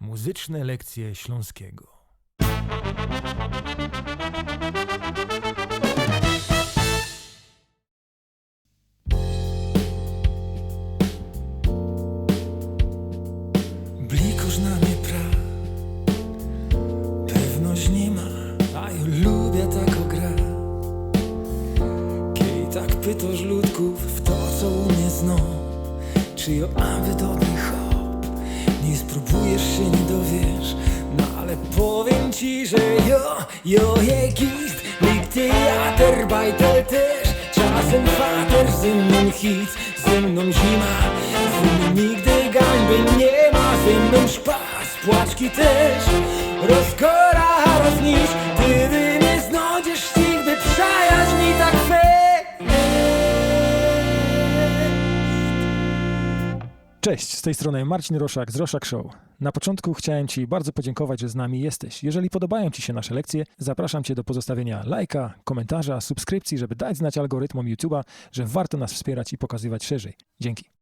Muzyczne lekcje Śląskiego. Blikoż na mnie pra, pewność nie ma, a ja lubię tako gra. Kiedy tak pytasz ludków w to, co u mnie zno, czy jo aby dobry hop, nie spróbujesz się, nie dowiesz. No ale powiem ci, że jo je gist, lik teatr, bajtel też. Czasem fater, ze mną hit, ze mną zima, ze mną nigdy gańby nie ma, ze mną szpas, płaczki też. Rozkora, roznisz, ty mnie znajdziesz nigdy, przyjaźni tak fest. Cześć, z tej strony Marcin Roszak z Roszak Show. Na początku chciałem Ci bardzo podziękować, że z nami jesteś. Jeżeli podobają Ci się nasze lekcje, zapraszam Cię do pozostawienia lajka, komentarza, subskrypcji, żeby dać znać algorytmom YouTube'a, że warto nas wspierać i pokazywać szerzej. Dzięki.